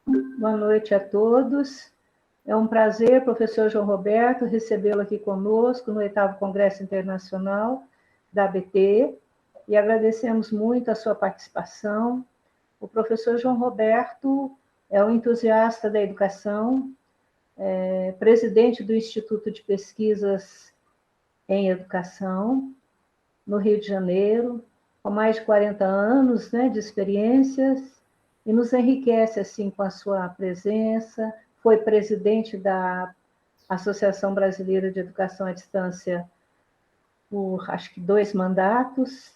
Boa noite a todos. É um prazer, professor João Roberto, recebê-lo aqui conosco no 8º Congresso Internacional da ABT, e agradecemos muito a sua participação. O professor João Roberto é um entusiasta da educação, presidente do Instituto de Pesquisas em Educação, no Rio de Janeiro, com mais de 40 anos, de experiências, e nos enriquece assim com a sua presença. Foi presidente da Associação Brasileira de Educação à Distância por, acho que, 2 mandatos,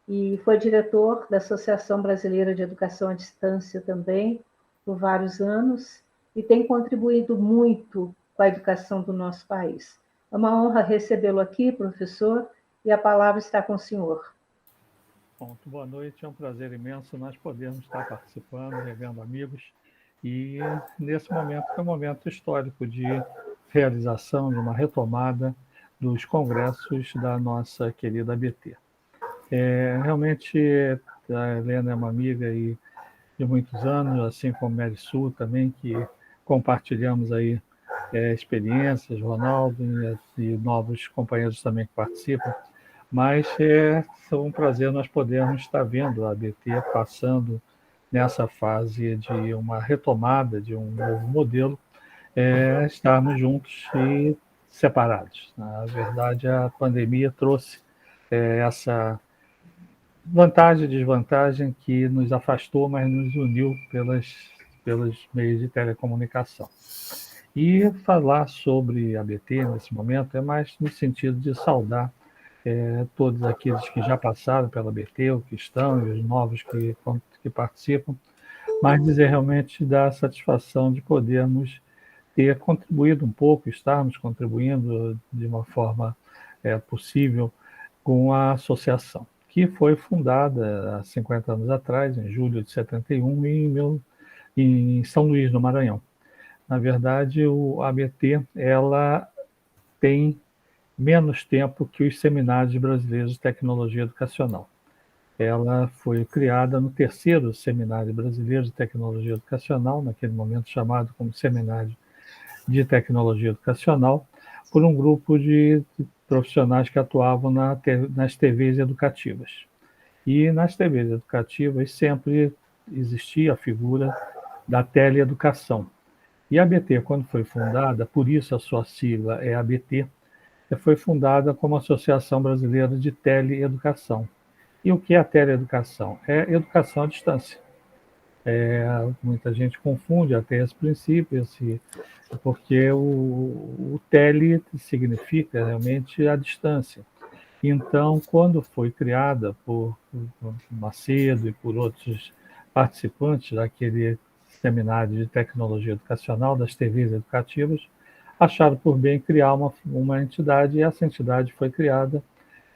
e foi diretor da Associação Brasileira de Educação à Distância também, por vários anos, e tem contribuído muito com a educação do nosso país. É uma honra recebê-lo aqui, professor, e a palavra está com o senhor. Bom, boa noite, é um prazer imenso nós podermos estar participando, revendo amigos, e nesse momento que é um momento histórico de realização, de uma retomada dos congressos da nossa querida ABT. Realmente, a Helena é uma amiga de muitos anos, assim como Mary Sue também, que compartilhamos aí experiências, Ronaldo e novos companheiros também que participam, mas é um prazer nós podermos estar vendo a ABT passando nessa fase de uma retomada de um novo modelo, estarmos juntos e separados. Na verdade, a pandemia trouxe essa vantagem e desvantagem que nos afastou, mas nos uniu pelos meios de telecomunicação. E falar sobre a ABT nesse momento é mais no sentido de saudar todos aqueles que já passaram pela ABT, ou que estão, e os novos que participam, mas dizer realmente da satisfação de podermos ter contribuído um pouco, estarmos contribuindo de uma forma possível com a associação, que foi fundada há 50 anos atrás, em julho de 71, em São Luís, no Maranhão. Na verdade, a ABT ela tem menos tempo que os Seminários Brasileiros de Tecnologia Educacional. Ela foi criada no 3º Seminário Brasileiro de Tecnologia Educacional, naquele momento chamado como Seminário de Tecnologia Educacional, por um grupo de profissionais que atuavam nas TVs educativas. E nas TVs educativas sempre existia a figura da teleeducação. E a ABT, quando foi fundada, por isso a sua sigla é ABT, foi fundada como Associação Brasileira de Teleeducação. E o que é a teleeducação? É educação à distância. Muita gente confunde até esse princípio, porque o tele significa realmente a distância. Então, quando foi criada por Macedo e por outros participantes daquele seminário de tecnologia educacional, das TVs educativas, acharam por bem criar uma entidade, e essa entidade foi criada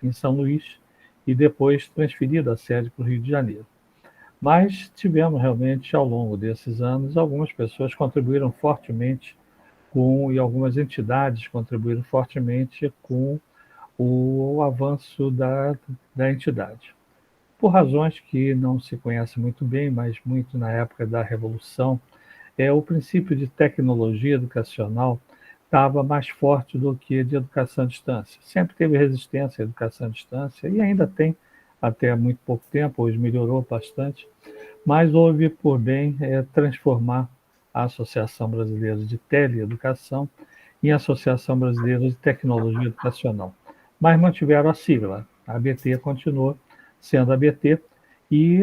em São Luís e depois transferida a sede para o Rio de Janeiro. Mas tivemos realmente, ao longo desses anos, algumas pessoas contribuíram fortemente e algumas entidades contribuíram fortemente com o avanço da entidade. Por razões que não se conhecem muito bem, mas muito na época da Revolução, o princípio de tecnologia educacional estava mais forte do que de educação à distância. Sempre teve resistência à educação à distância, e ainda tem, até há muito pouco tempo, hoje melhorou bastante, mas houve por bem transformar a Associação Brasileira de Teleeducação em Associação Brasileira de Tecnologia Educacional. Mas mantiveram a sigla. A ABT continuou sendo ABT e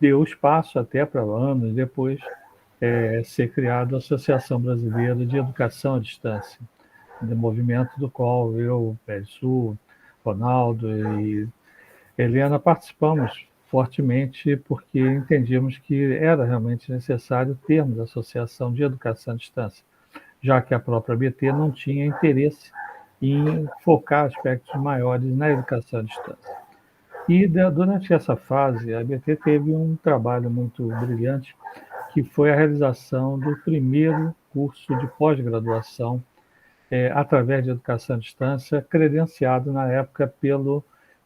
deu espaço até para anos depois ser criada a Associação Brasileira de Educação à Distância, de movimento do qual eu, Sul, Ronaldo e Helena participamos fortemente, porque entendíamos que era realmente necessário termos a Associação de Educação à Distância, já que a própria ABT não tinha interesse em focar aspectos maiores na educação à distância. E durante essa fase, a ABT teve um trabalho muito brilhante, que foi a realização do primeiro curso de pós-graduação através de educação à distância, credenciado na época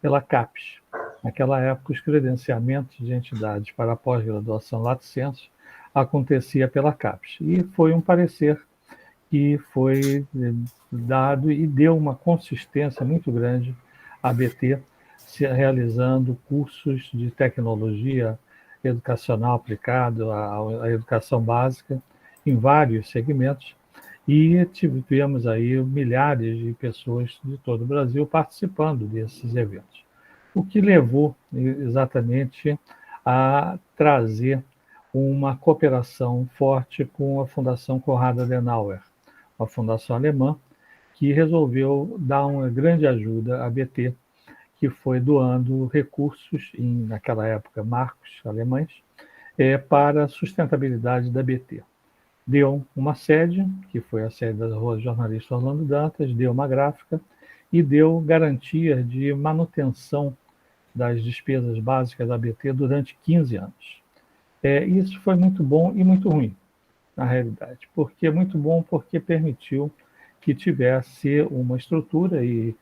pela CAPES. Naquela época, os credenciamentos de entidades para a pós-graduação Lato Sensu acontecia pela CAPES. E foi um parecer que foi dado e deu uma consistência muito grande à ABT, realizando cursos de tecnologia educacional aplicado à educação básica em vários segmentos, e tivemos aí milhares de pessoas de todo o Brasil participando desses eventos, o que levou exatamente a trazer uma cooperação forte com a Fundação Konrad Adenauer, uma fundação alemã que resolveu dar uma grande ajuda à BT, que foi doando recursos, naquela época, marcos alemães, para a sustentabilidade da BT. Deu uma sede, que foi a sede da Rua Jornalista Orlando Dantas, deu uma gráfica e deu garantia de manutenção das despesas básicas da BT durante 15 anos. Isso foi muito bom e muito ruim, na realidade. Porque muito bom porque permitiu que tivesse uma estrutura, e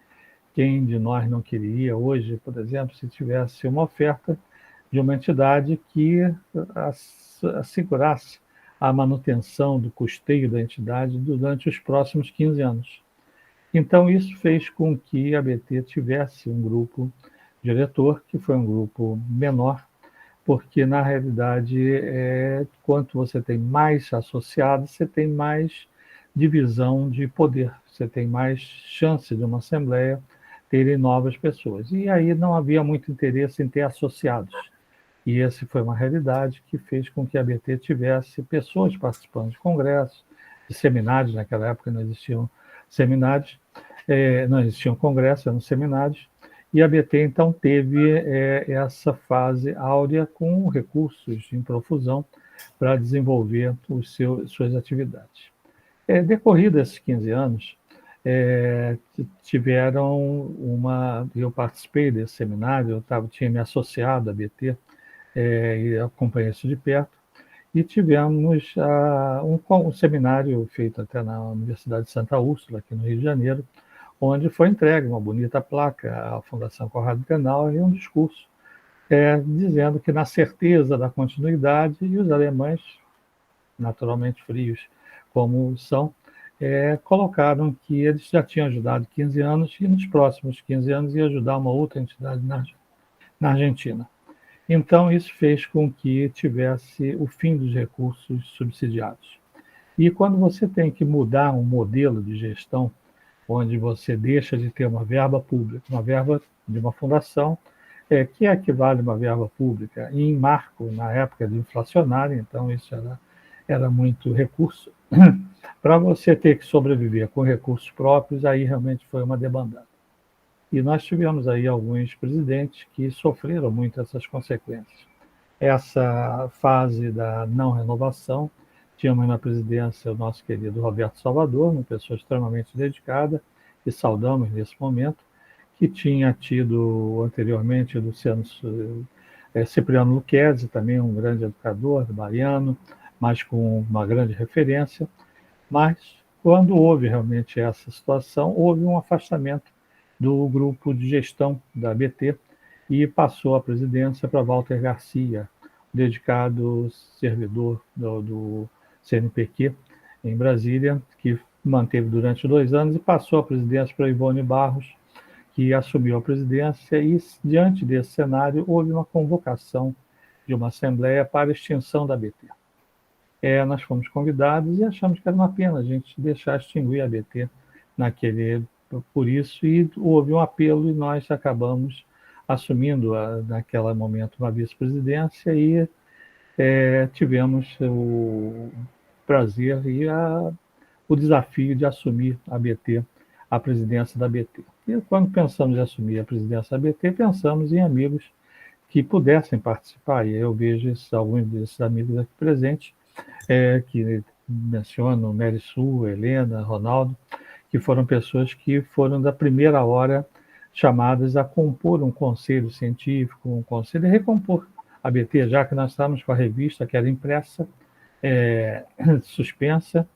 quem de nós não queria hoje, por exemplo, se tivesse uma oferta de uma entidade que assegurasse a manutenção do custeio da entidade durante os próximos 15 anos. Então, isso fez com que a BT tivesse um grupo diretor, que foi um grupo menor, porque, na realidade, quanto você tem mais associados, você tem mais divisão de poder, você tem mais chance de uma assembleia terem novas pessoas. E aí não havia muito interesse em ter associados. E essa foi uma realidade que fez com que a ABT tivesse pessoas participando de congressos, de seminários. Naquela época não existiam seminários, não existiam congressos, eram seminários. E a ABT, então, teve essa fase áurea com recursos em profusão para desenvolver suas atividades. Decorridos esses 15 anos, eu participei desse seminário, tinha me associado à ABT, e acompanhei isso de perto, e tivemos um seminário feito até na Universidade de Santa Úrsula, aqui no Rio de Janeiro, onde foi entregue uma bonita placa à Fundação Konrad Adenauer e um discurso dizendo que, na certeza da continuidade, e os alemães, naturalmente frios como são, colocaram que eles já tinham ajudado 15 anos e nos próximos 15 anos ia ajudar uma outra entidade na Argentina. Então, isso fez com que tivesse o fim dos recursos subsidiados. E quando você tem que mudar um modelo de gestão, onde você deixa de ter uma verba pública, uma verba de uma fundação, que equivale a uma verba pública, em marco, na época de inflacionária, então isso era muito recurso, para você ter que sobreviver com recursos próprios, aí realmente foi uma debandada. E nós tivemos aí alguns presidentes que sofreram muito essas consequências. Essa fase da não renovação, tínhamos na presidência o nosso querido Roberto Salvador, uma pessoa extremamente dedicada, e saudamos nesse momento, que tinha tido anteriormente Luciano Cipriano Luquezzi, também um grande educador baiano, mas com uma grande referência. Mas, quando houve realmente essa situação, houve um afastamento do grupo de gestão da ABT e passou a presidência para Walter Garcia, dedicado servidor do CNPq em Brasília, que manteve durante 2 anos, e passou a presidência para Ivone Barros, que assumiu a presidência, e, diante desse cenário, houve uma convocação de uma assembleia para a extinção da ABT. Nós fomos convidados e achamos que era uma pena a gente deixar extinguir a ABT por isso, e houve um apelo e nós acabamos assumindo, naquele momento, uma vice-presidência e tivemos o prazer e o desafio de assumir a presidência da ABT. E quando pensamos em assumir a presidência da ABT, pensamos em amigos que pudessem participar, e eu vejo alguns desses amigos aqui presentes, que mencionam Mary Sue, Helena, Ronaldo, que foram pessoas que foram da primeira hora chamadas a compor um conselho científico, um conselho, e recompor a ABT, já que nós estávamos com a revista que era impressa, suspensa,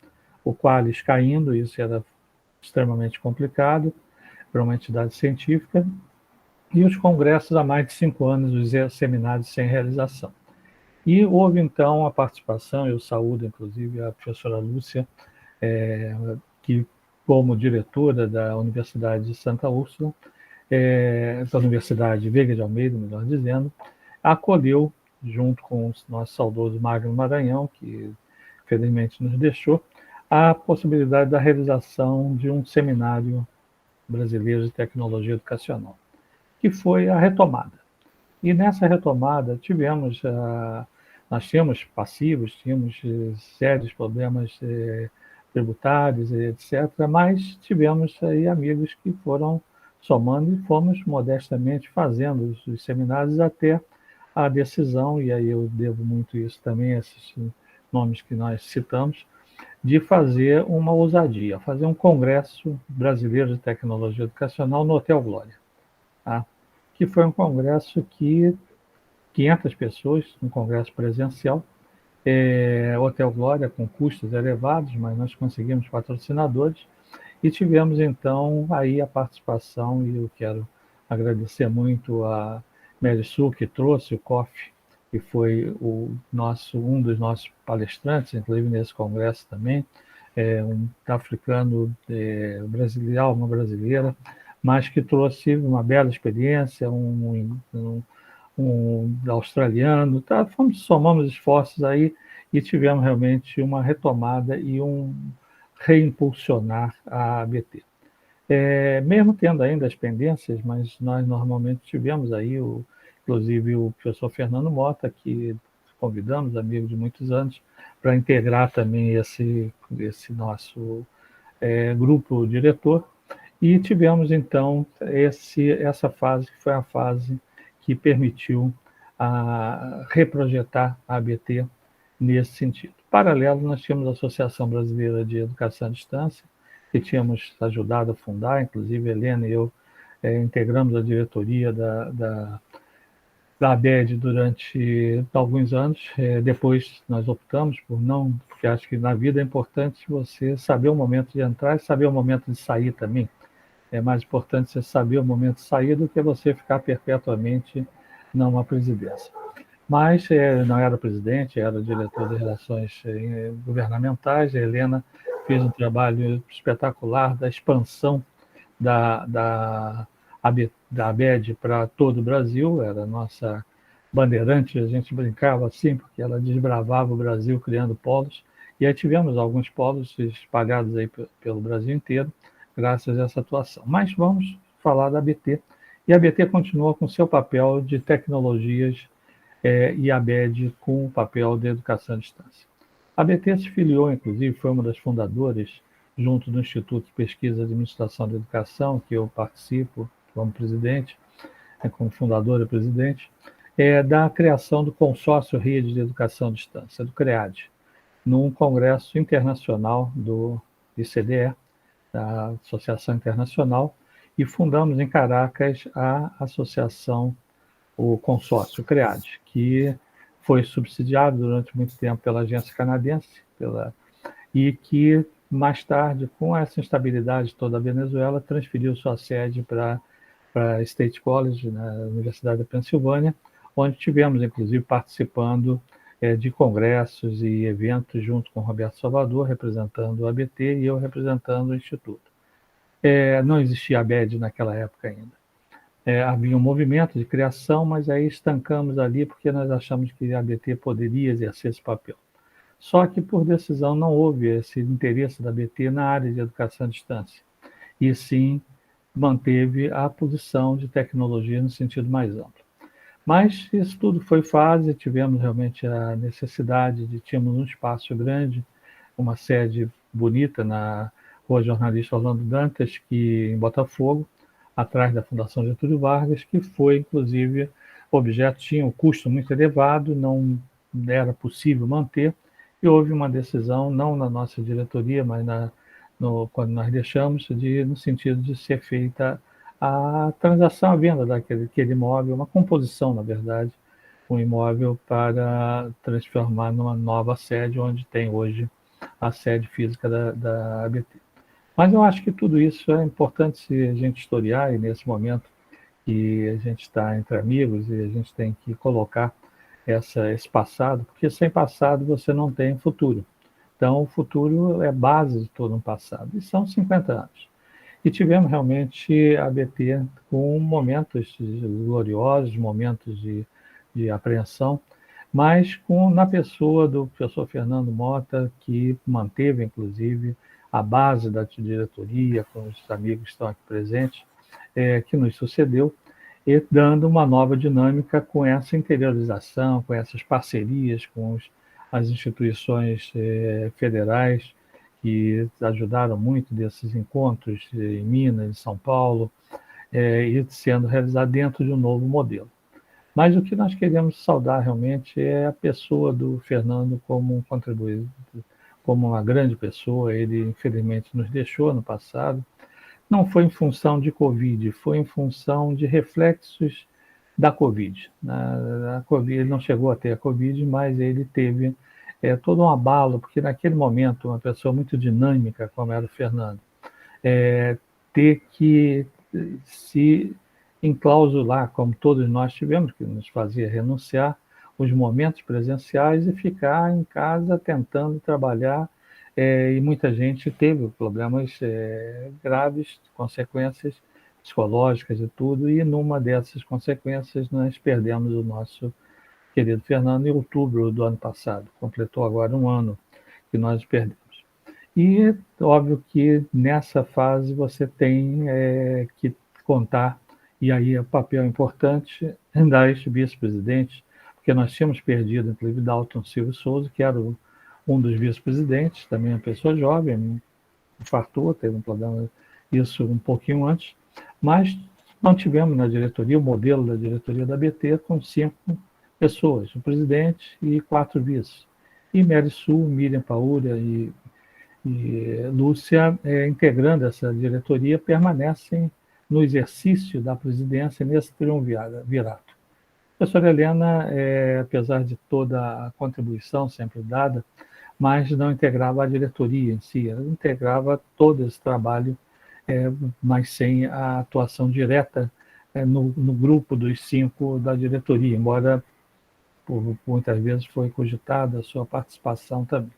o Qualis caindo, isso era extremamente complicado para uma entidade científica, e os congressos há mais de 5 anos, os seminários sem realização. E houve, então, a participação, eu saúdo, inclusive, a professora Lúcia, que, como diretora da Universidade de Santa Úrsula, da Universidade Veiga de Almeida, melhor dizendo, acolheu, junto com o nosso saudoso Magno Maranhão, que felizmente nos deixou, a possibilidade da realização de um seminário brasileiro de tecnologia educacional, que foi a retomada. E nessa retomada nós tínhamos passivos, tínhamos sérios problemas tributários, etc., mas tivemos aí amigos que foram somando e fomos modestamente fazendo os seminários até a decisão, e aí eu devo muito isso também, esses nomes que nós citamos, de fazer uma ousadia, fazer um congresso brasileiro de tecnologia educacional no Hotel Glória, tá? Que foi um congresso que 500 pessoas, um congresso presencial, Hotel Glória com custos elevados, mas nós conseguimos patrocinadores e tivemos então aí a participação, e eu quero agradecer muito a Mary Sue, que trouxe o COF, que foi um dos nossos palestrantes, inclusive nesse congresso também, um africano brasileiro, uma brasileira, mas que trouxe uma bela experiência, um australiano, tá? Somamos esforços aí e tivemos realmente uma retomada e um reimpulsionar a ABT. Mesmo tendo ainda as pendências, mas nós normalmente tivemos aí, inclusive o professor Fernando Mota, que convidamos, amigo de muitos anos, para integrar também esse nosso grupo diretor, e tivemos então essa fase, que foi a fase que permitiu reprojetar a ABT nesse sentido. Paralelo, nós tínhamos a Associação Brasileira de Educação à Distância, que tínhamos ajudado a fundar, inclusive Helena e eu integramos a diretoria da ABED durante alguns anos. Depois nós optamos por não, porque acho que na vida é importante você saber o momento de entrar e saber o momento de sair também. É mais importante você saber o momento de sair do que você ficar perpetuamente numa presidência. Mas não era presidente, era diretor de relações governamentais. A Helena fez um trabalho espetacular da expansão da ABED para todo o Brasil. Era a nossa bandeirante, a gente brincava assim, porque ela desbravava o Brasil criando polos. E aí tivemos alguns polos espalhados aí pelo Brasil inteiro, graças a essa atuação. Mas vamos falar da ABT. E a ABT continua com seu papel de tecnologias e a ABED com o papel de educação à distância. A ABT se filiou, inclusive, foi uma das fundadoras, junto do Instituto de Pesquisa e Administração da Educação, que eu participo como presidente, como fundador e presidente, da criação do Consórcio Rede de Educação à Distância, do CREAD, num congresso internacional do ICDE, da Associação Internacional, e fundamos em Caracas a associação, o consórcio CREAD, que foi subsidiado durante muito tempo pela agência canadense, e que mais tarde, com essa instabilidade toda da Venezuela, transferiu sua sede para State College, na Universidade da Pensilvânia, onde tivemos, inclusive, participando de congressos e eventos junto com Roberto Salvador, representando o ABT, e eu representando o Instituto. Não existia a ABED naquela época ainda. Havia um movimento de criação, mas aí estancamos ali porque nós achamos que a ABT poderia exercer esse papel. Só que, por decisão, não houve esse interesse da ABT na área de educação à distância, e sim manteve a posição de tecnologia no sentido mais amplo. Mas isso tudo foi fase, tivemos realmente a necessidade tínhamos um espaço grande, uma sede bonita na Rua Jornalista Orlando Dantas, em Botafogo, atrás da Fundação Getúlio Vargas, que foi, inclusive, tinha um custo muito elevado, não era possível manter, e houve uma decisão, não na nossa diretoria, mas quando nós deixamos, no sentido de ser feita a transação, a venda daquele imóvel, uma composição, na verdade, um imóvel para transformar numa nova sede, onde tem hoje a sede física da ABT. Mas eu acho que tudo isso é importante se a gente historiar, e nesse momento que a gente está entre amigos, e a gente tem que colocar esse passado, porque sem passado você não tem futuro. Então, o futuro é base de todo um passado, e são 50 anos. E tivemos realmente a ABT com momentos gloriosos, momentos de apreensão, mas na pessoa do professor Fernando Mota, que manteve, inclusive, a base da diretoria, com os amigos que estão aqui presentes, que nos sucedeu, e dando uma nova dinâmica com essa interiorização, com essas parcerias com as instituições federais, que ajudaram muito desses encontros em Minas, em São Paulo, e sendo realizado dentro de um novo modelo. Mas o que nós queremos saudar realmente é a pessoa do Fernando como um contribuidor, como uma grande pessoa. Ele, infelizmente, nos deixou no passado. Não foi em função de Covid, foi em função de reflexos da Covid. A Covid, ele não chegou a ter a Covid, mas ele teve todo um abalo, porque naquele momento, uma pessoa muito dinâmica, como era o Fernando, ter que se enclausular, como todos nós tivemos, que nos fazia renunciar os momentos presenciais e ficar em casa tentando trabalhar, e muita gente teve problemas graves, consequências psicológicas e tudo, e numa dessas consequências nós perdemos o nosso querido Fernando em outubro do ano passado. Completou agora um ano que nós perdemos. E óbvio que nessa fase você tem que contar, e aí é um papel importante da ex-vice-presidente, porque nós tínhamos perdido, inclusive, Dalton Silva Souza, que era um dos vice-presidentes, também uma pessoa jovem, infartou, teve um problema, isso um pouquinho antes, mas não tivemos na diretoria, o modelo da diretoria da BT, com 5 pessoas, o presidente e 4 vices. E Mary Sul, Miriam Paúria e Lúcia, integrando essa diretoria, permanecem no exercício da presidência nesse triunvirato. A professora Helena, apesar de toda a contribuição sempre dada, mas não integrava a diretoria em si, ela integrava todo esse trabalho, mas sem a atuação direta no grupo dos 5 da diretoria, embora muitas vezes foi cogitada a sua participação também.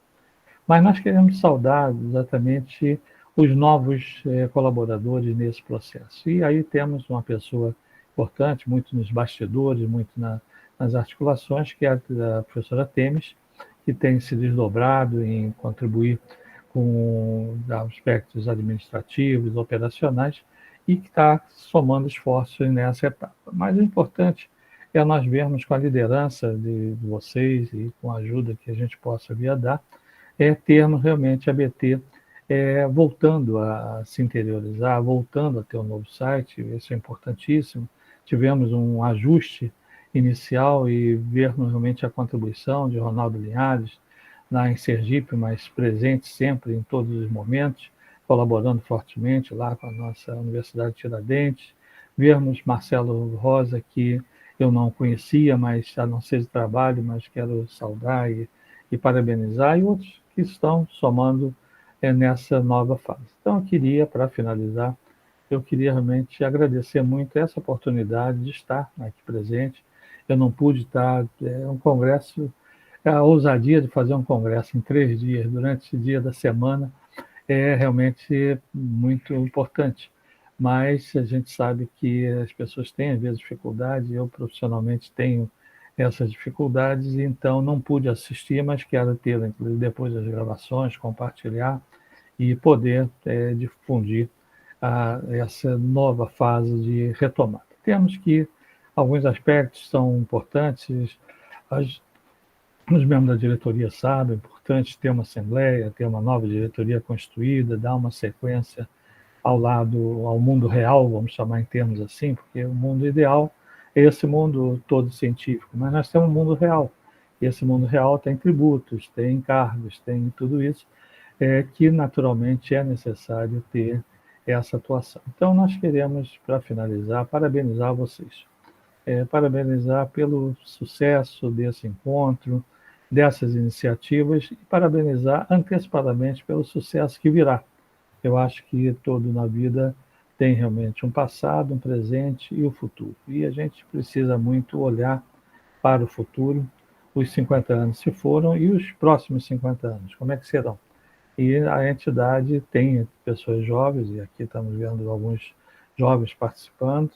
Mas nós queremos saudar exatamente os novos colaboradores nesse processo. E aí temos uma pessoa importante, muito nos bastidores, muito nas articulações, que é a professora Temes, que tem se desdobrado em contribuir com aspectos administrativos, operacionais, e que está somando esforços nessa etapa. Mas o importante é nós vermos com a liderança de vocês e com a ajuda que a gente possa vir a dar, termos realmente a BT voltando a se interiorizar, voltando a ter um novo site, isso é importantíssimo. Tivemos um ajuste inicial e vermos realmente a contribuição de Ronaldo Linhares, lá em Sergipe, mas presente sempre em todos os momentos, colaborando fortemente lá com a nossa Universidade de Tiradentes. Vermos Marcelo Rosa, que eu não conhecia, mas a não ser de trabalho, mas quero saudar e parabenizar, e outros que estão somando nessa nova fase. Então, eu queria, para finalizar, eu queria realmente agradecer muito essa oportunidade de estar aqui presente. Eu não pude estar, um congresso, a ousadia de fazer um congresso em 3 dias, durante o dia da semana, é realmente muito importante. Mas a gente sabe que as pessoas têm, às vezes, dificuldade, eu profissionalmente tenho essas dificuldades, então não pude assistir, mas quero tê-la, inclusive, depois das gravações, compartilhar e poder difundir essa nova fase de retomada. Temos que alguns aspectos são importantes, os membros da diretoria sabem, é importante ter uma assembleia, ter uma nova diretoria constituída, dar uma sequência ao mundo real, vamos chamar em termos assim, porque o mundo ideal é esse mundo todo científico, mas nós temos um mundo real. E esse mundo real tem tributos, tem encargos, tem tudo isso, que naturalmente é necessário ter essa atuação. Então, nós queremos, para finalizar, parabenizar vocês. Parabenizar pelo sucesso desse encontro, dessas iniciativas, e parabenizar antecipadamente pelo sucesso que virá. Eu acho que todo na vida tem realmente um passado, um presente e o futuro. E a gente precisa muito olhar para o futuro, os 50 anos se foram e os próximos 50 anos, como é que serão? E a entidade tem pessoas jovens, e aqui estamos vendo alguns jovens participando,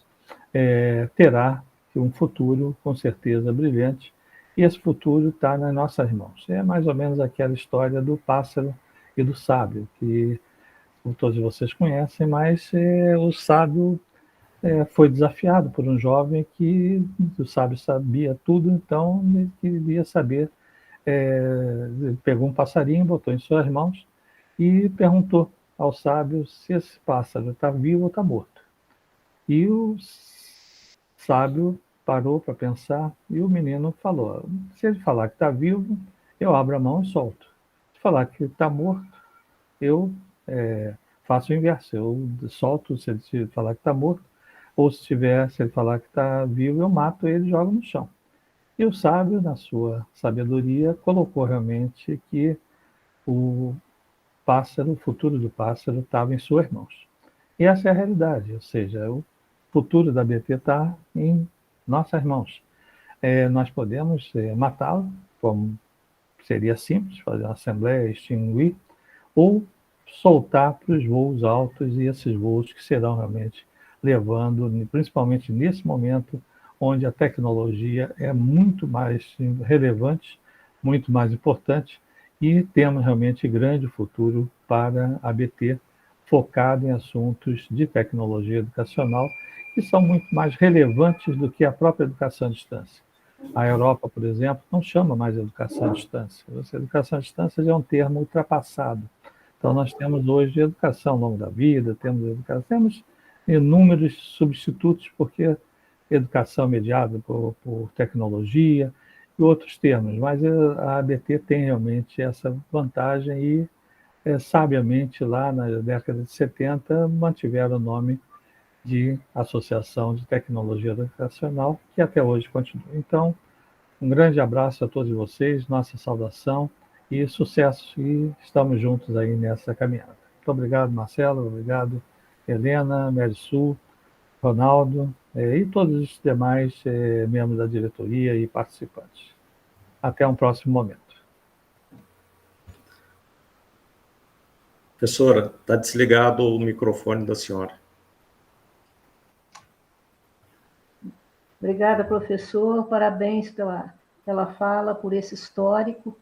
terá um futuro com certeza brilhante, e esse futuro está nas nossas mãos. É mais ou menos aquela história do pássaro e do sábio, que todos vocês conhecem, mas o sábio foi desafiado por um jovem que o sábio sabia tudo, então ele queria saber. Ele pegou um passarinho, botou em suas mãos e perguntou ao sábio se esse pássaro está vivo ou está morto. E o sábio parou para pensar e o menino falou: se ele falar que está vivo, eu abro a mão e solto. Se falar que está morto, eu faço o inverso, eu solto se ele falar que está morto, ou se ele falar que está vivo, eu mato ele e jogo no chão. E o sábio, na sua sabedoria, colocou realmente que o pássaro, o futuro do pássaro estava em suas mãos. E essa é a realidade, ou seja, o futuro da BT está em nossas mãos. Nós podemos matá-lo, como seria simples, fazer uma assembleia, extinguir, ou soltar para os voos altos, e esses voos que serão realmente levando, principalmente nesse momento, onde a tecnologia é muito mais relevante, muito mais importante, e temos realmente grande futuro para a ABT, focado em assuntos de tecnologia educacional, que são muito mais relevantes do que a própria educação à distância. A Europa, por exemplo, não chama mais educação à distância. A educação à distância já é um termo ultrapassado. Então, nós temos hoje educação ao longo da vida, temos inúmeros substitutos, porque educação mediada por tecnologia e outros termos, mas a ABT tem realmente essa vantagem e, sabiamente, lá na década de 70, mantiveram o nome de Associação de Tecnologia Educacional, que até hoje continua. Então, um grande abraço a todos vocês, nossa saudação e sucesso, e estamos juntos aí nessa caminhada. Muito obrigado, Marcelo, obrigado, Helena, Merisul, Ronaldo, e todos os demais membros da diretoria e participantes. Até um próximo momento. Professora, está desligado o microfone da senhora. Obrigada, professor. Parabéns pela fala, por esse histórico,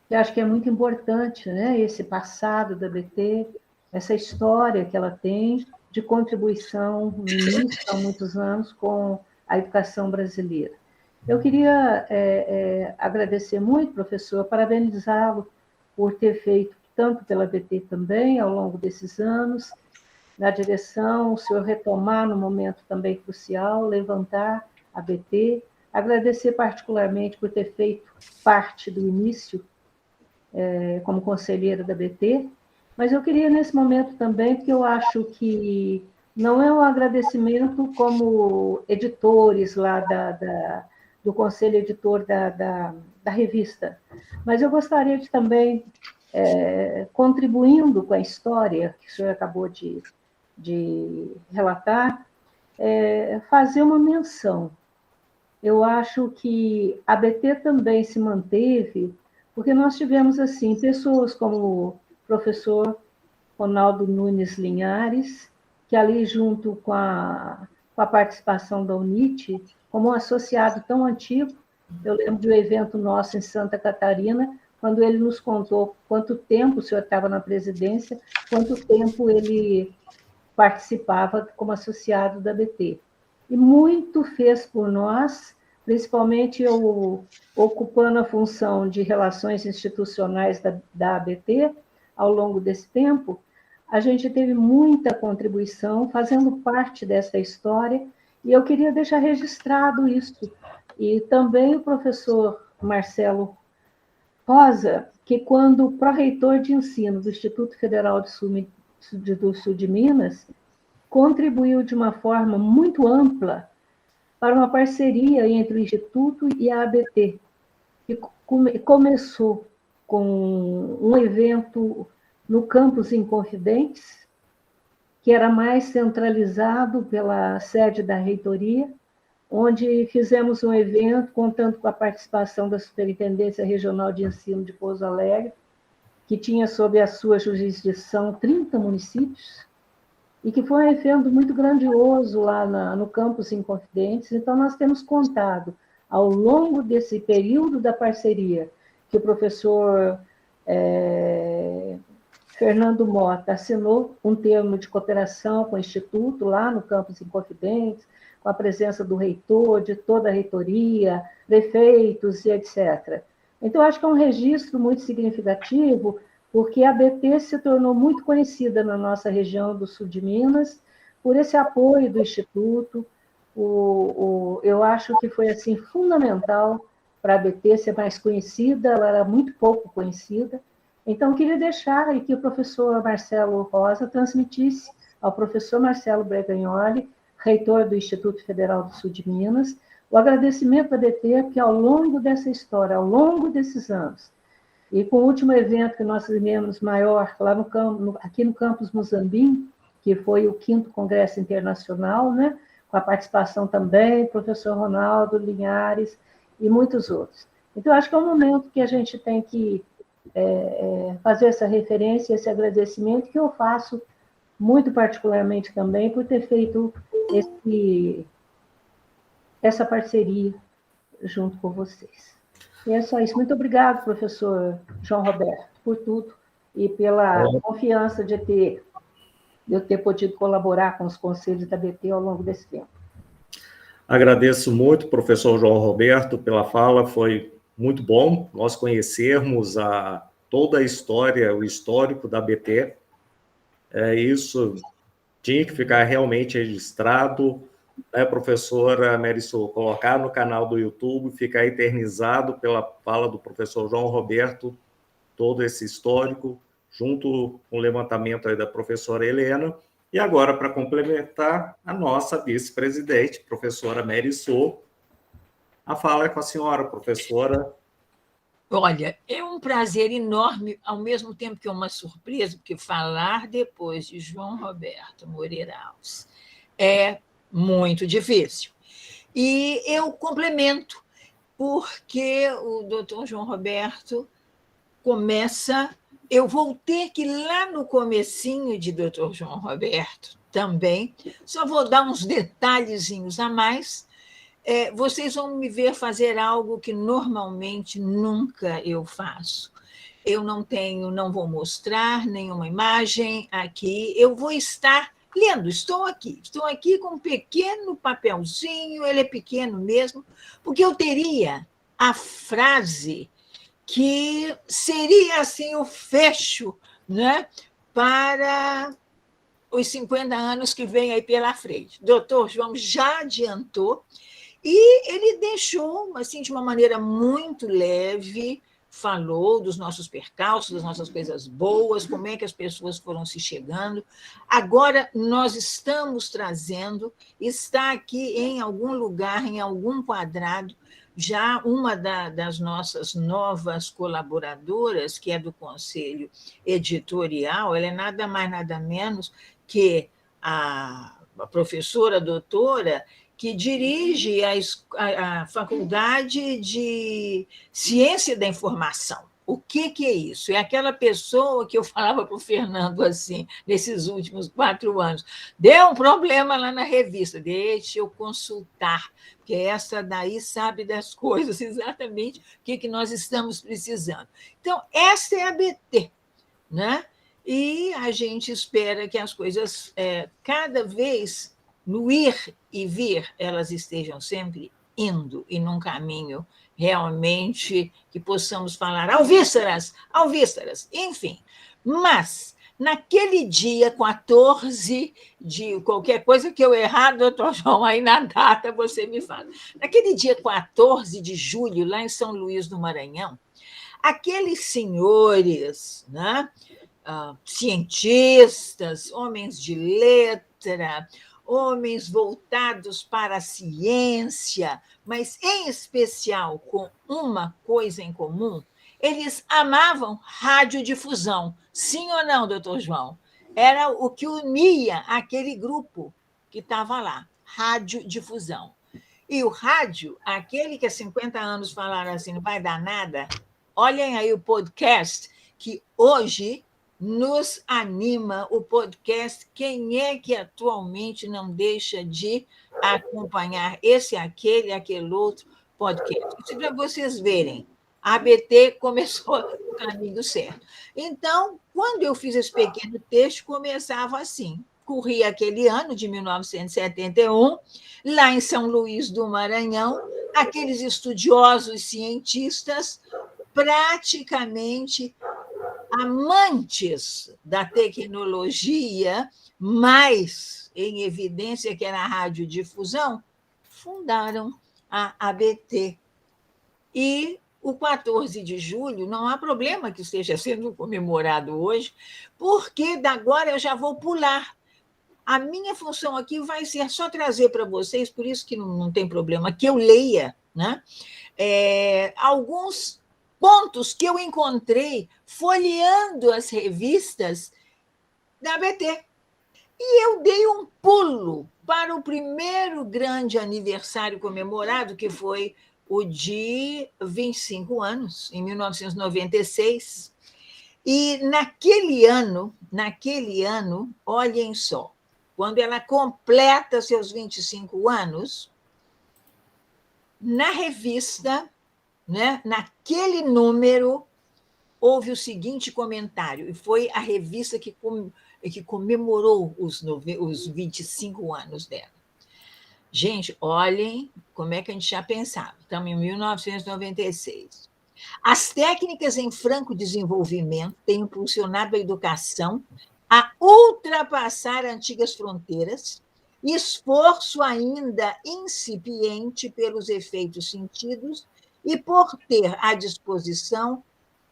que acho que é muito importante, né? Esse passado da BT, essa história que ela tem de contribuição no início, há muitos anos, com a educação brasileira. Eu queria agradecer muito, professor, parabenizá-lo por ter feito tanto pela BT também, ao longo desses anos, na direção, o senhor retomar no momento também crucial, levantar a BT, agradecer particularmente por ter feito parte do início como conselheira da BT, mas eu queria nesse momento também, porque eu acho que não é um agradecimento como editores lá do conselho editor da revista, mas eu gostaria de também, contribuindo com a história que o senhor acabou de relatar, fazer uma menção. Eu acho que a BT também se manteve, porque nós tivemos assim pessoas como o professor Ronaldo Nunes Linhares, que ali junto com a participação da UNIT, como um associado tão antigo, eu lembro de um evento nosso em Santa Catarina, quando ele nos contou quanto tempo o senhor estava na presidência, quanto tempo ele participava como associado da BT. E muito fez por nós, principalmente eu ocupando a função de relações institucionais da ABT, ao longo desse tempo, a gente teve muita contribuição fazendo parte dessa história, e eu queria deixar registrado isso. E também o professor Marcelo Rosa, que quando pró-reitor de ensino do Instituto Federal do Sul de Minas, contribuiu de uma forma muito ampla para uma parceria entre o Instituto e a ABT, que começou com um evento no campus Inconfidentes, que era mais centralizado pela sede da reitoria, onde fizemos um evento contando com a participação da Superintendência Regional de Ensino de Pouso Alegre, que tinha sob a sua jurisdição 30 municípios, e que foi um evento muito grandioso lá no campus Inconfidentes. Então, nós temos contado, ao longo desse período da parceria, que o professor Fernando Mota assinou um termo de cooperação com o Instituto, lá no campus Inconfidentes, com a presença do reitor, de toda a reitoria, prefeitos e etc. Então, acho que é um registro muito significativo, porque a ABT se tornou muito conhecida na nossa região do sul de Minas, por esse apoio do Instituto. Eu acho que foi assim, fundamental para a ABT ser mais conhecida, ela era muito pouco conhecida. Então, queria deixar aí que o professor Marcelo Rosa transmitisse ao professor Marcelo Bregagnoli, reitor do Instituto Federal do Sul de Minas, o agradecimento da ABT, que ao longo dessa história, ao longo desses anos, e com o último evento que nós fizemos maior, lá aqui no campus Muzambim, que foi o 5º Congresso Internacional, né, com a participação também do professor Ronaldo Linhares e muitos outros. Então, acho que é um momento que a gente tem que fazer essa referência, esse agradecimento, que eu faço muito particularmente também por ter feito essa parceria junto com vocês. E é só isso. Muito obrigado, professor João Roberto, por tudo e pela confiança de eu ter podido colaborar com os conselhos da ABT ao longo desse tempo. Agradeço muito, professor João Roberto, pela fala, foi muito bom nós conhecermos toda a história, o histórico da ABT. Isso tinha que ficar realmente registrado, né, professora Meriço, colocar no canal do YouTube, ficar eternizado pela fala do professor João Roberto, todo esse histórico, junto com o levantamento aí da professora Helena. E agora, para complementar, a nossa vice-presidente, professora Meriço, a fala é com a senhora, professora. Olha, é um prazer enorme, ao mesmo tempo que é uma surpresa, porque falar depois de João Roberto Moreira Alves é muito difícil. E eu complemento, porque o doutor João Roberto começa... Eu vou ter que ir lá no comecinho de doutor João Roberto também, só vou dar uns detalhezinhos a mais. Vocês vão me ver fazer algo que normalmente nunca eu faço. Eu não vou mostrar nenhuma imagem aqui, eu vou estar lendo, estou aqui com um pequeno papelzinho, ele é pequeno mesmo, porque eu teria a frase que seria assim o fecho, né, para os 50 anos que vem aí pela frente. Doutor João já adiantou, e ele deixou, assim, de uma maneira muito leve, falou dos nossos percalços, das nossas coisas boas, como é que as pessoas foram se chegando. Agora, nós estamos trazendo, está aqui em algum lugar, em algum quadrado, já uma das nossas novas colaboradoras, que é do Conselho Editorial, ela é nada mais, nada menos que a professora doutora que dirige a Faculdade de Ciência da Informação. O que é isso? É aquela pessoa que eu falava para o Fernando assim, nesses últimos 4 anos. Deu um problema lá na revista, deixa eu consultar, porque essa daí sabe das coisas, exatamente o que nós estamos precisando. Então, essa é a ABT, né? E a gente espera que as coisas, cada vez, no ir e vir, elas estejam sempre indo e num caminho realmente que possamos falar alvíceras, enfim. Mas, naquele dia 14 de qualquer coisa que eu errar, doutor João, aí na data você me fala. Naquele dia 14 de julho, lá em São Luís do Maranhão, aqueles senhores, né, cientistas, homens de letra, homens voltados para a ciência, mas, em especial, com uma coisa em comum, eles amavam radiodifusão. Sim ou não, doutor João? Era o que unia aquele grupo que estava lá, radiodifusão. E o rádio, aquele que há 50 anos falaram assim, não vai dar nada, olhem aí o podcast, que hoje nos anima o podcast. Quem é que atualmente não deixa de acompanhar esse, aquele outro podcast? Isso para vocês verem. A ABT começou o caminho certo. Então, quando eu fiz esse pequeno texto, começava assim. Corria aquele ano de 1971, lá em São Luís do Maranhão, aqueles estudiosos cientistas praticamente amantes da tecnologia, mais em evidência que era a radiodifusão, fundaram a ABT. E o 14 de julho, não há problema que esteja sendo comemorado hoje, porque da agora eu já vou pular. A minha função aqui vai ser só trazer para vocês, por isso que não tem problema, que eu leia, né? Alguns pontos que eu encontrei folheando as revistas da ABT. E eu dei um pulo para o primeiro grande aniversário comemorado, que foi o de 25 anos, em 1996. E naquele ano, olhem só, quando ela completa seus 25 anos, na revista, né, naquele número, houve o seguinte comentário, e foi a revista que comemorou os 25 anos dela. Gente, olhem como é que a gente já pensava. Estamos em 1996. As técnicas em franco desenvolvimento têm impulsionado a educação a ultrapassar antigas fronteiras, esforço ainda incipiente pelos efeitos sentidos e por ter à disposição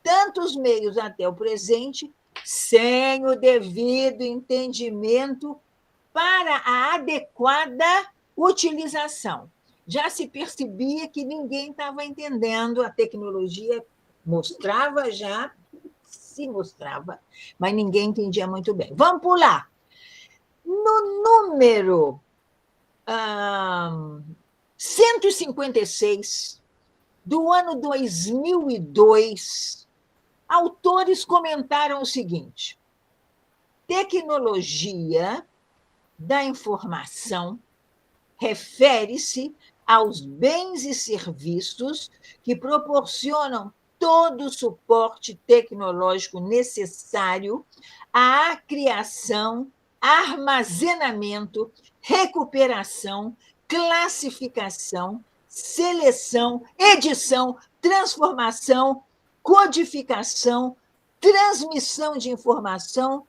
tantos meios até o presente, sem o devido entendimento para a adequada utilização. Já se percebia que ninguém estava entendendo, a tecnologia se mostrava, mas ninguém entendia muito bem. Vamos pular. No número 156 do ano 2002, autores comentaram o seguinte: tecnologia da informação refere-se aos bens e serviços que proporcionam todo o suporte tecnológico necessário à criação, armazenamento, recuperação, classificação, seleção, edição, transformação, codificação, transmissão de informação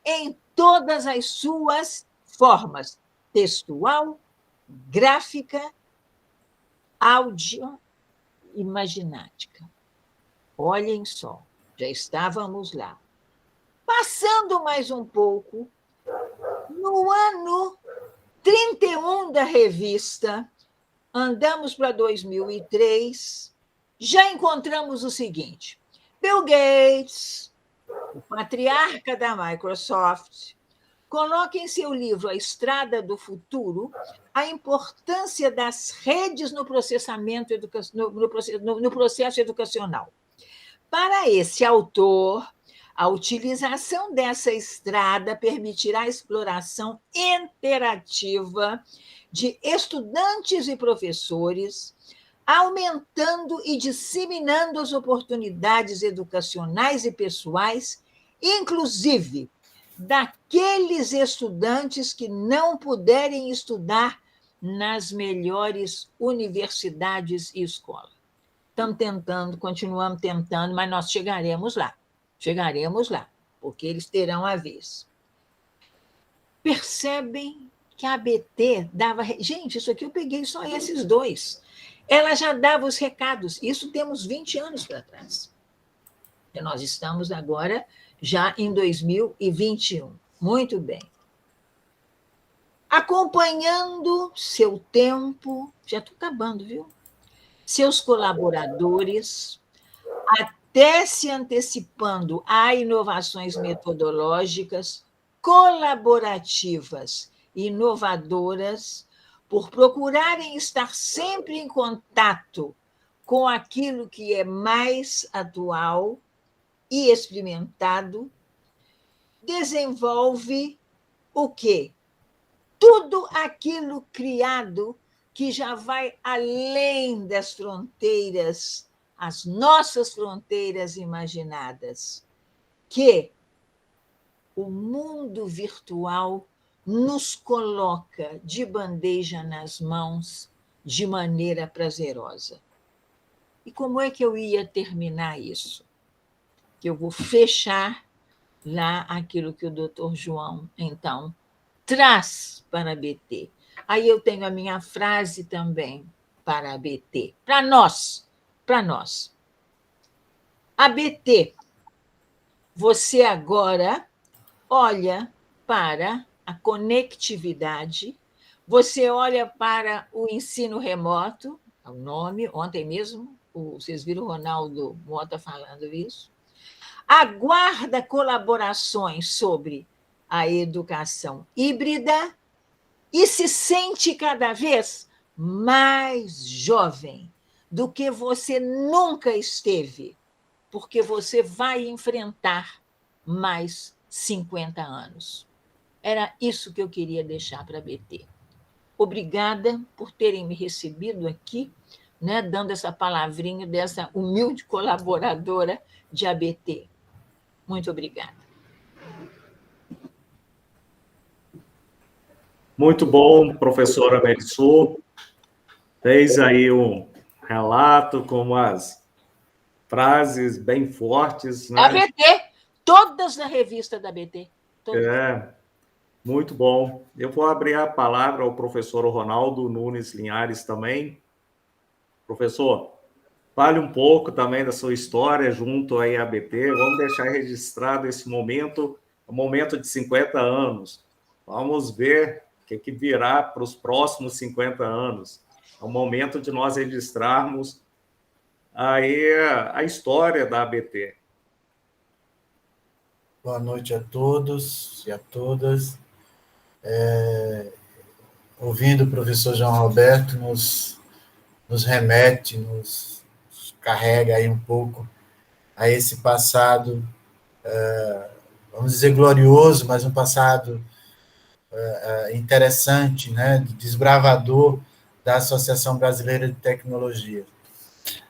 em todas as suas formas: textual, gráfica, áudio, imaginática. Olhem só, já estávamos lá. Passando mais um pouco, no ano 31 da revista, andamos para 2003, já encontramos o seguinte: Bill Gates, o patriarca da Microsoft, coloca em seu livro A Estrada do Futuro a importância das redes no processamento no processo educacional. Para esse autor, a utilização dessa estrada permitirá a exploração interativa de estudantes e professores, aumentando e disseminando as oportunidades educacionais e pessoais, inclusive daqueles estudantes que não puderem estudar nas melhores universidades e escolas. Estamos tentando, continuamos tentando, mas nós chegaremos lá, porque eles terão a vez. Percebem que a ABT dava... Gente, isso aqui eu peguei só esses dois. Ela já dava os recados, isso temos 20 anos para trás. E nós estamos agora já em 2021. Muito bem. Acompanhando seu tempo, já estou acabando, viu? Seus colaboradores, até se antecipando a inovações metodológicas, colaborativas, inovadoras, por procurarem estar sempre em contato com aquilo que é mais atual e experimentado, desenvolve o quê? Tudo aquilo criado que já vai além das fronteiras, as nossas fronteiras imaginadas, que o mundo virtual nos coloca de bandeja nas mãos de maneira prazerosa. E como é que eu ia terminar isso? Que eu vou fechar lá aquilo que o doutor João, então, traz para a BT. Aí eu tenho a minha frase também para a BT, para nós, para nós. A BT, você agora olha para a conectividade, você olha para o ensino remoto, é o nome, ontem mesmo, vocês viram o Ronaldo Mota falando isso, aguarda colaborações sobre a educação híbrida e se sente cada vez mais jovem do que você nunca esteve, porque você vai enfrentar mais 50 anos. Era isso que eu queria deixar para a BT. Obrigada por terem me recebido aqui, né, dando essa palavrinha dessa humilde colaboradora de ABT. Muito obrigada. Muito bom, professora Melissu. Fez aí um relato com as frases bem fortes, né? ABT, todas na revista da ABT. Muito bom. Eu vou abrir a palavra ao professor Ronaldo Nunes Linhares também. Professor, fale um pouco também da sua história junto aí à ABT. Vamos deixar registrado esse momento, o momento de 50 anos. Vamos ver o que virá para os próximos 50 anos. É o momento de nós registrarmos aí a história da ABT. Boa noite a todos e a todas. Ouvindo o professor João Roberto, nos remete, nos carrega aí um pouco a esse passado, vamos dizer glorioso, mas um passado interessante, né, desbravador da Associação Brasileira de Tecnologia.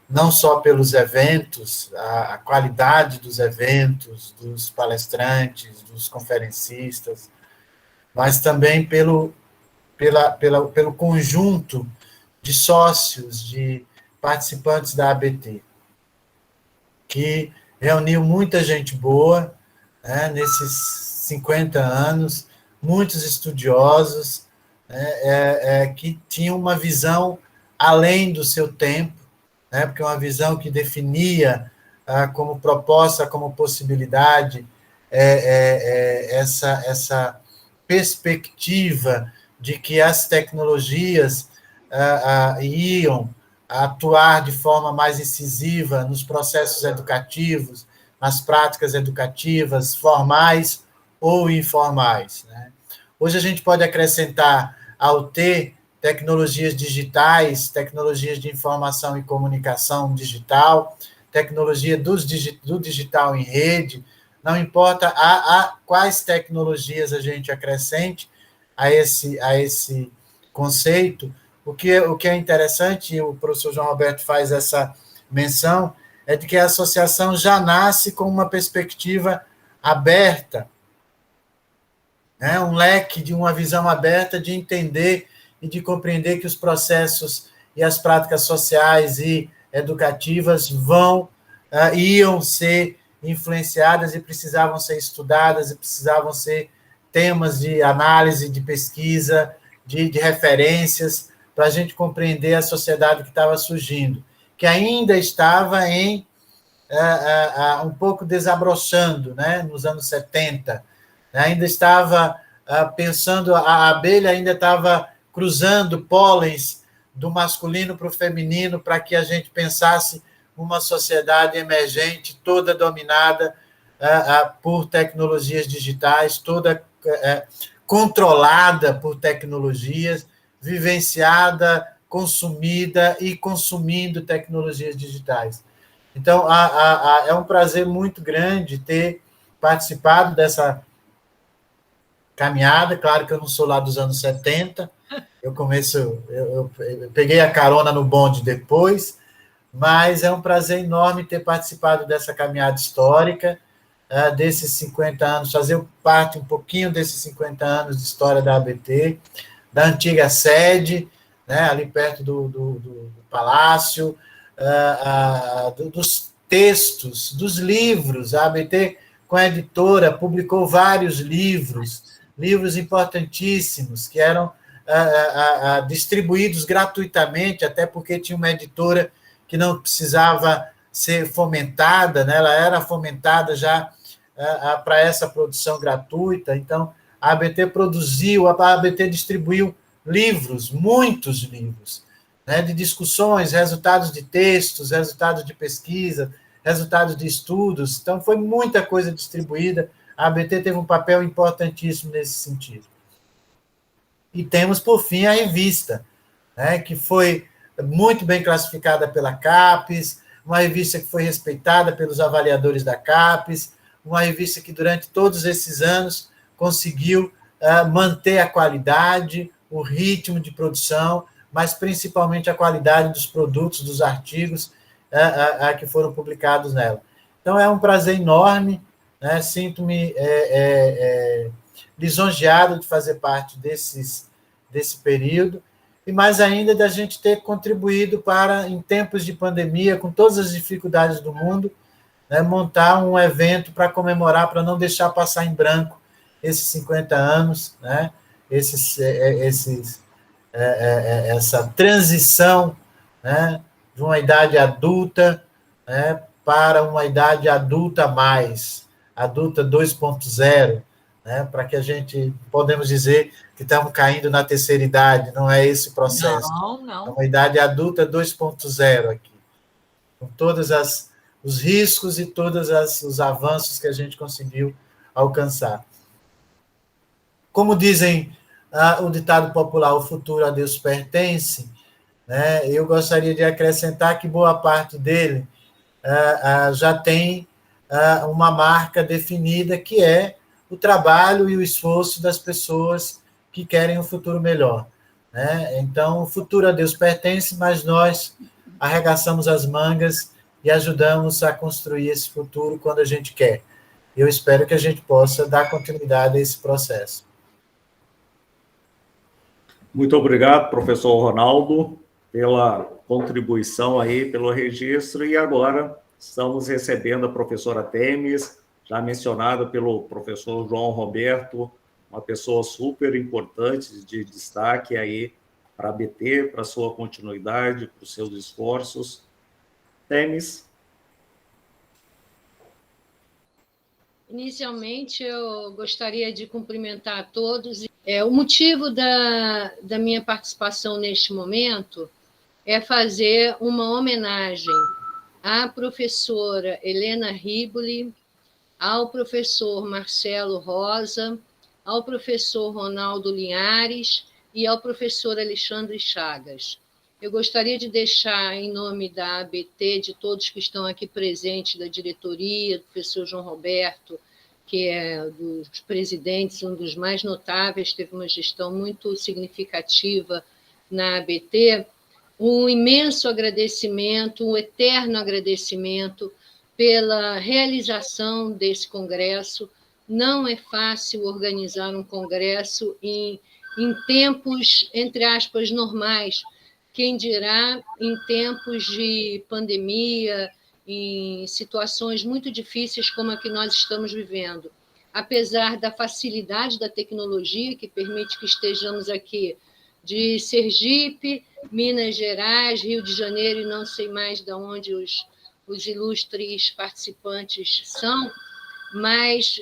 Não só pelos eventos, a qualidade dos eventos, dos palestrantes, dos conferencistas, mas também pelo conjunto de sócios, de participantes da ABT, que reuniu muita gente boa, né, nesses 50 anos, muitos estudiosos, né, que tinham uma visão além do seu tempo, né, porque é uma visão que definia como proposta, como possibilidade, essa perspectiva de que as tecnologias iam atuar de forma mais incisiva nos processos educativos, nas práticas educativas, formais ou informais, né? Hoje a gente pode acrescentar ao T tecnologias digitais, tecnologias de informação e comunicação digital, tecnologia do digital em rede, não importa a quais tecnologias a gente acrescente a esse conceito, o que é interessante, e o professor João Roberto faz essa menção, é de que a associação já nasce com uma perspectiva aberta, né? Um leque de uma visão aberta de entender e de compreender que os processos e as práticas sociais e educativas iam ser influenciadas e precisavam ser estudadas e precisavam ser temas de análise, de pesquisa, de referências, para a gente compreender a sociedade que estava surgindo, que ainda estava um pouco desabrochando, né, nos anos 70, ainda estava pensando, a abelha ainda estava cruzando pólens do masculino para o feminino, para que a gente pensasse uma sociedade emergente, toda dominada por tecnologias digitais, toda controlada por tecnologias, vivenciada, consumida e consumindo tecnologias digitais. Então, é um prazer muito grande ter participado dessa caminhada. Claro que eu não sou lá dos anos 70, eu peguei a carona no bonde depois, mas é um prazer enorme ter participado dessa caminhada histórica, desses 50 anos, fazer parte um pouquinho desses 50 anos de história da ABT, da antiga sede, né, ali perto do Palácio, dos textos, dos livros. A ABT, com a editora, publicou vários livros importantíssimos, que eram distribuídos gratuitamente, até porque tinha uma editora que não precisava ser fomentada, né? Ela era fomentada já para essa produção gratuita. Então, a ABT produziu, a ABT distribuiu livros, muitos livros, né? De discussões, resultados de textos, resultados de pesquisa, resultados de estudos. Então, foi muita coisa distribuída. A ABT teve um papel importantíssimo nesse sentido. E temos, por fim, a revista, né, que foi muito bem classificada pela CAPES, uma revista que foi respeitada pelos avaliadores da CAPES, uma revista que, durante todos esses anos, conseguiu manter a qualidade, o ritmo de produção, mas principalmente a qualidade dos produtos, dos artigos que foram publicados nela. Então, é um prazer enorme, né? Sinto-me lisonjeado de fazer parte desse período, e mais ainda da gente ter contribuído para, em tempos de pandemia, com todas as dificuldades do mundo, né, montar um evento para comemorar, para não deixar passar em branco esses 50 anos, né, essa transição, né, de uma idade adulta, né, para uma idade adulta mais, adulta 2.0, né, para que a gente, podemos dizer que estamos caindo na terceira idade, não é esse o processo. Não. É uma idade adulta 2.0 aqui, com todos os riscos e todos os avanços que a gente conseguiu alcançar. Como dizem o ditado popular, o futuro a Deus pertence, né, eu gostaria de acrescentar que boa parte dele já tem uma marca definida, que é o trabalho e o esforço das pessoas que querem um futuro melhor, né? Então, o futuro a Deus pertence, mas nós arregaçamos as mangas e ajudamos a construir esse futuro quando a gente quer. Eu espero que a gente possa dar continuidade a esse processo. Muito obrigado, professor Ronaldo, pela contribuição aí, pelo registro, e agora estamos recebendo a professora Temis, já mencionada pelo professor João Roberto, uma pessoa super importante, de destaque aí para a ABT, para a sua continuidade, para os seus esforços. Temis. Inicialmente, eu gostaria de cumprimentar a todos. O motivo da minha participação neste momento é fazer uma homenagem à professora Helena Riboli, ao professor Marcelo Rosa, ao professor Ronaldo Linhares e ao professor Alexandre Chagas. Eu gostaria de deixar, em nome da ABT, de todos que estão aqui presentes, da diretoria, do professor João Roberto, que é dos presidentes, um dos mais notáveis, teve uma gestão muito significativa na ABT, um imenso agradecimento, um eterno agradecimento pela realização desse congresso. Não é fácil organizar um congresso em tempos, entre aspas, normais, quem dirá em tempos de pandemia, em situações muito difíceis como a que nós estamos vivendo. Apesar da facilidade da tecnologia, que permite que estejamos aqui de Sergipe, Minas Gerais, Rio de Janeiro, e não sei mais de onde os ilustres participantes são, mas,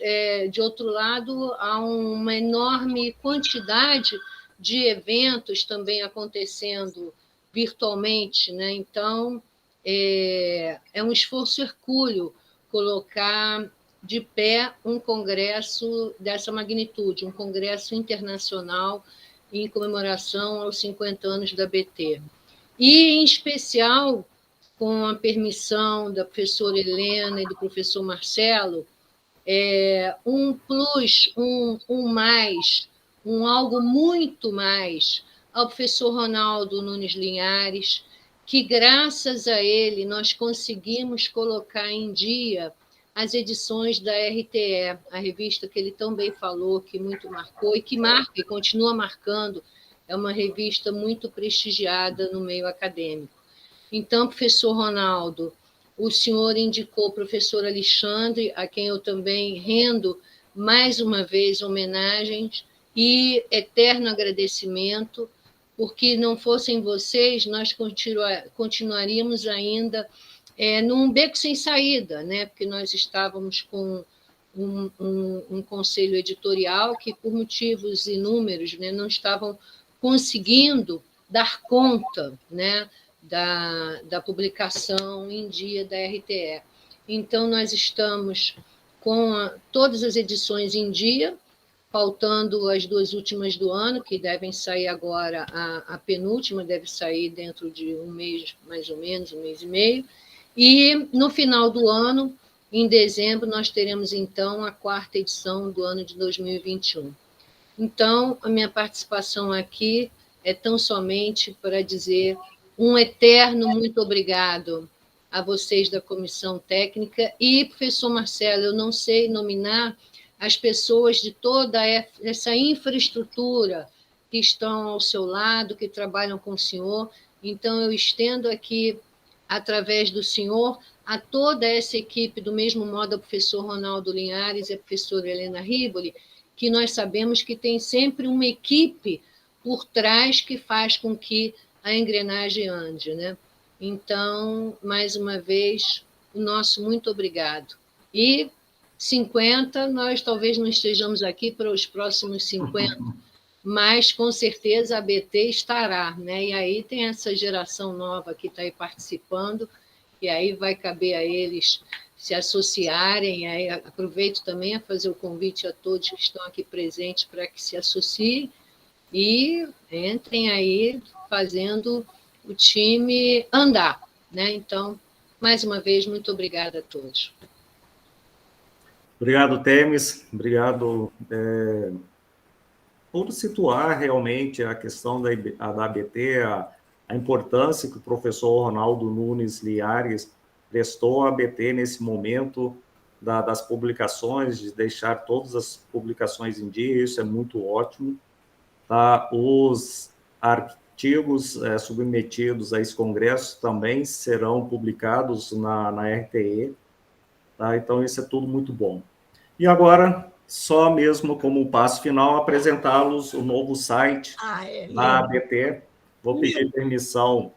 de outro lado, há uma enorme quantidade de eventos também acontecendo virtualmente, né? Então, é um esforço hercúleo colocar de pé um congresso dessa magnitude, um congresso internacional em comemoração aos 50 anos da ABT. E, em especial, com a permissão da professora Helena e do professor Marcelo, um plus, um mais, algo muito mais ao professor Ronaldo Nunes Linhares, que, graças a ele, nós conseguimos colocar em dia as edições da RTE, a revista que ele também falou, que muito marcou, e que marca e continua marcando, é uma revista muito prestigiada no meio acadêmico. Então, professor Ronaldo, o senhor indicou o professor Alexandre, a quem eu também rendo mais uma vez homenagens e eterno agradecimento, porque não fossem vocês, nós continuaríamos ainda num beco sem saída, né? Porque nós estávamos com um conselho editorial que, por motivos inúmeros, né, não estavam conseguindo dar conta, né, da publicação em dia da RTE. Então, nós estamos com todas as edições em dia, faltando as 2 últimas do ano, que devem sair agora, a penúltima deve sair dentro de um mês, mais ou menos, um mês e meio, e no final do ano, em dezembro, nós teremos, então, a 4ª edição do ano de 2021. Então, a minha participação aqui é tão somente para dizer um eterno muito obrigado a vocês da comissão técnica e, professor Marcelo, eu não sei nominar as pessoas de toda essa infraestrutura que estão ao seu lado, que trabalham com o senhor. Então, eu estendo aqui, através do senhor, a toda essa equipe, do mesmo modo ao professor Ronaldo Linhares e a professora Helena Riboli, que nós sabemos que tem sempre uma equipe por trás que faz com que a engrenagem ande, né? Então, mais uma vez, o nosso muito obrigado. E 50, nós talvez não estejamos aqui para os próximos 50, mas com certeza a ABT estará, né? E aí tem essa geração nova que está aí participando, e aí vai caber a eles se associarem. Aí aproveito também a fazer o convite a todos que estão aqui presentes para que se associem e entrem aí fazendo o time andar, né? Então, mais uma vez, muito obrigada a todos. Obrigado, Temis. Obrigado por situar realmente a questão da ABT, a importância que o professor Ronaldo Nunes Linhares prestou à ABT nesse momento das publicações, de deixar todas as publicações em dia, isso é muito ótimo. Tá? Os artigos submetidos a esse congresso também serão publicados na RTE, tá? Então, isso é tudo muito bom. E agora, só mesmo como passo final, apresentá-los o novo site da ABT. Vou pedir permissão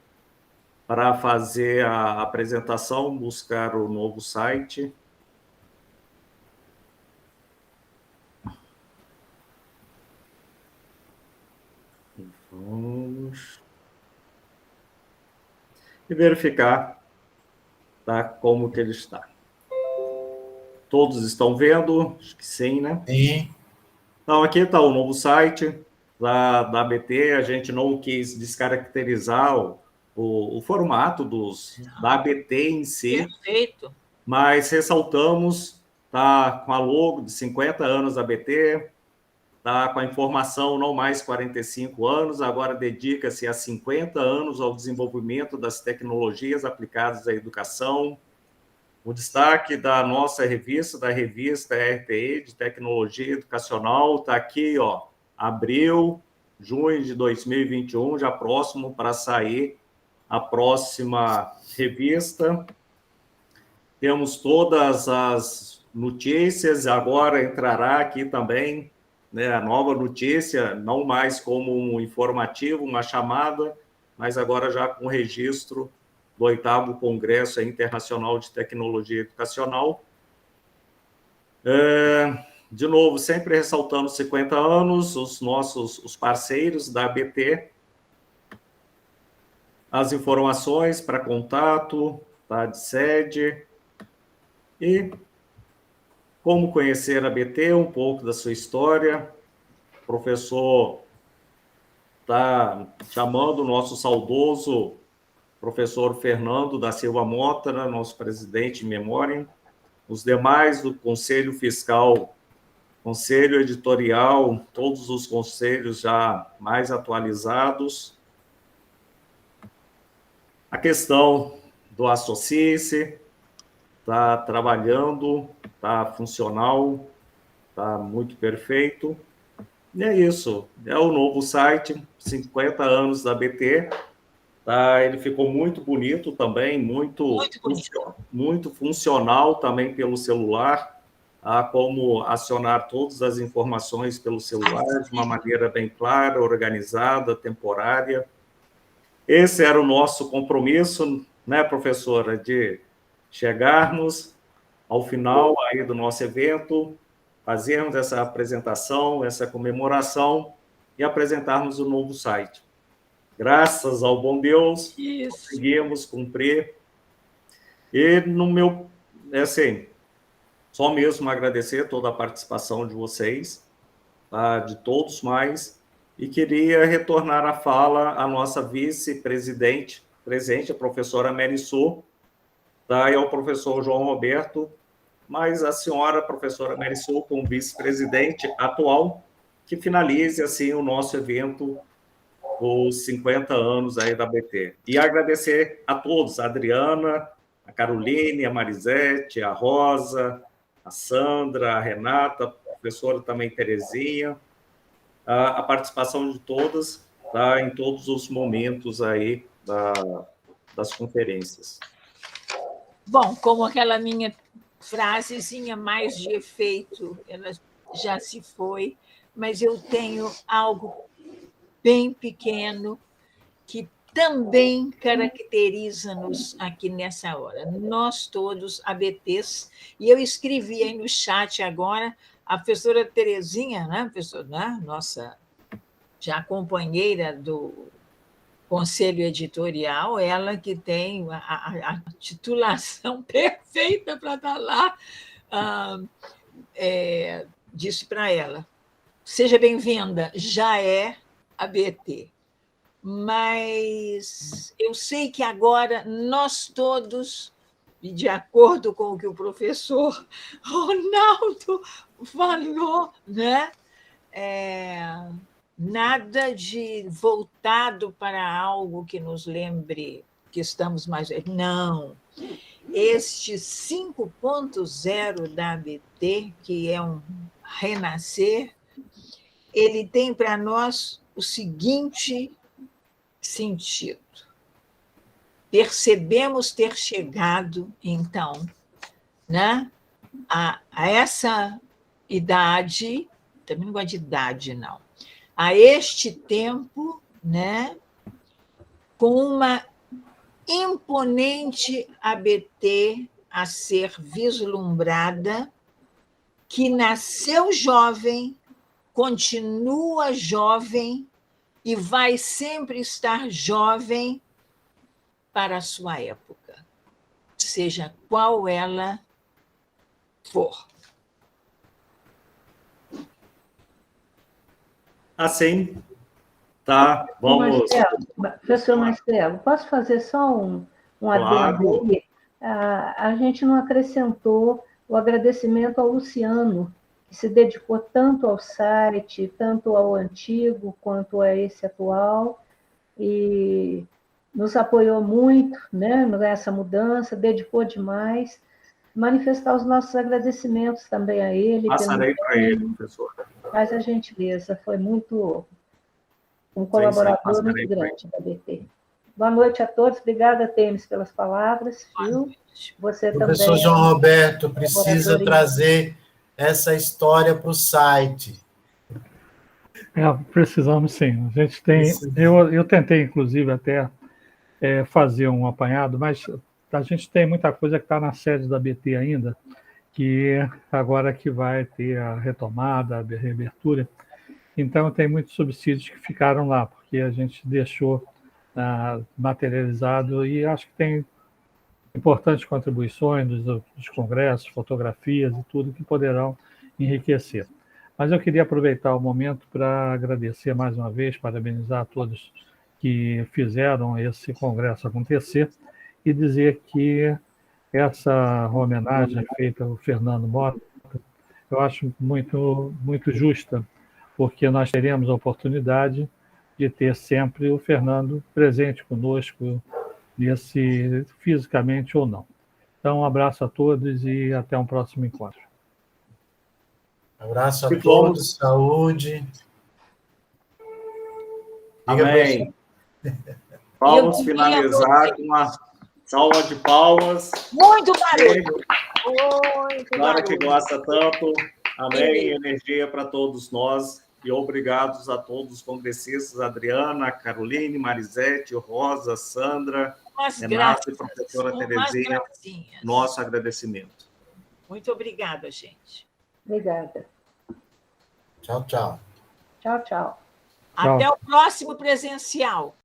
para fazer a apresentação, buscar o novo site. Vamos. E verificar, tá, como que ele está. Todos estão vendo? Acho que sim, né? Sim. Então, aqui está o novo site da ABT. A gente não quis descaracterizar o formato da ABT em si. Perfeito. Mas ressaltamos, tá com a logo de 50 anos da ABT, tá com a informação não mais 45 anos, agora dedica-se a 50 anos ao desenvolvimento das tecnologias aplicadas à educação. O destaque da nossa revista, da revista RTE de Tecnologia Educacional, está aqui, ó, abril, junho de 2021, já próximo para sair a próxima revista. Temos todas as notícias, agora entrará aqui também, né, a nova notícia, não mais como um informativo, uma chamada, mas agora já com registro do 8º Congresso Internacional de Tecnologia Educacional. De novo, sempre ressaltando 50 anos, os parceiros da ABT, as informações para contato, tá, de sede, e como conhecer a ABT, um pouco da sua história. O professor está chamando o nosso saudoso professor Fernando da Silva Mota, nosso presidente em memória, os demais do Conselho Fiscal, Conselho Editorial, todos os conselhos já mais atualizados. A questão do Associe-se está trabalhando, está funcional, está muito perfeito. E é isso, é o novo site, 50 anos da BT. Tá, ele ficou muito bonito também, muito funcional também pelo celular, como acionar todas as informações pelo celular de uma maneira bem clara, organizada, temporária. Esse era o nosso compromisso, né, professora, de chegarmos ao final aí do nosso evento, fazermos essa apresentação, essa comemoração e apresentarmos o novo site. Graças ao bom Deus, conseguimos cumprir. E no meu, assim, só mesmo agradecer toda a participação de vocês, tá, de todos mais, e queria retornar a fala à nossa vice-presidente, presente, a professora Merisô, tá, e ao professor João Roberto, mas a senhora professora Merisô, como vice-presidente atual, que finalize, assim, o nosso evento os 50 anos aí da BT. E agradecer a todos, a Adriana, a Caroline, a Marisete, a Rosa, a Sandra, a Renata, a professora também Terezinha, a participação de todas, tá, em todos os momentos aí das conferências. Bom, como aquela minha frasezinha mais de efeito, ela já se foi, mas eu tenho algo bem pequeno, que também caracteriza-nos aqui nessa hora. Nós todos, ABTs, e eu escrevi aí no chat agora, a professora Terezinha, né, professora, né, nossa já companheira do Conselho Editorial, ela que tem a titulação perfeita para estar lá, disse para ela, seja bem-vinda, já é ABT. Mas eu sei que agora nós todos, e de acordo com o que o professor Ronaldo falou, né? Nada de voltado para algo que nos lembre que estamos mais... Não. Este 5.0 da ABT, que é um renascer, ele tem para nós o seguinte sentido. Percebemos ter chegado, então, né, a essa idade, também não gosto de idade, não, a este tempo, né, com uma imponente ABT a ser vislumbrada, que nasceu jovem, continua jovem e vai sempre estar jovem para a sua época, seja qual ela for. Assim, tá, vamos... Professor Marcelo, posso fazer só um adendo aí? A gente não acrescentou o agradecimento ao Luciano, que se dedicou tanto ao site, tanto ao antigo quanto a esse atual, e nos apoiou muito, né, nessa mudança, dedicou demais. Manifestar os nossos agradecimentos também a ele. Passarei para ele, professor. Faz a gentileza, foi muito um colaborador muito grande da BT. Boa noite a todos, obrigada, Temis, pelas palavras. Viu? Você também. O professor João Roberto precisa trazer essa história para o site. Precisamos sim. A gente tem. Eu tentei, inclusive, até fazer um apanhado, mas a gente tem muita coisa que está na sede da BT ainda, que agora que vai ter a retomada, a reabertura. Então, tem muitos subsídios que ficaram lá, porque a gente deixou materializado, e acho que tem importantes contribuições dos congressos, fotografias e tudo que poderão enriquecer. Mas eu queria aproveitar o momento para agradecer mais uma vez, parabenizar a todos que fizeram esse congresso acontecer e dizer que essa homenagem feita ao Fernando Mota, eu acho muito, muito justa, porque nós teremos a oportunidade de ter sempre o Fernando presente conosco, fisicamente ou não. Então, um abraço a todos e até um próximo encontro. Abraço a todos, saúde. Amém. Vamos finalizar com uma salva de palmas. Muito barulho. Muito Clara que barulho. gosta tanto. Amém. Energia para todos nós. E obrigados a todos os congressistas, Adriana, Caroline, Marisete, Rosa, Sandra, Renata e professora Terezinha. Nosso agradecimento. Muito obrigada, gente. Obrigada. Tchau, tchau. Tchau, tchau. Até o próximo presencial.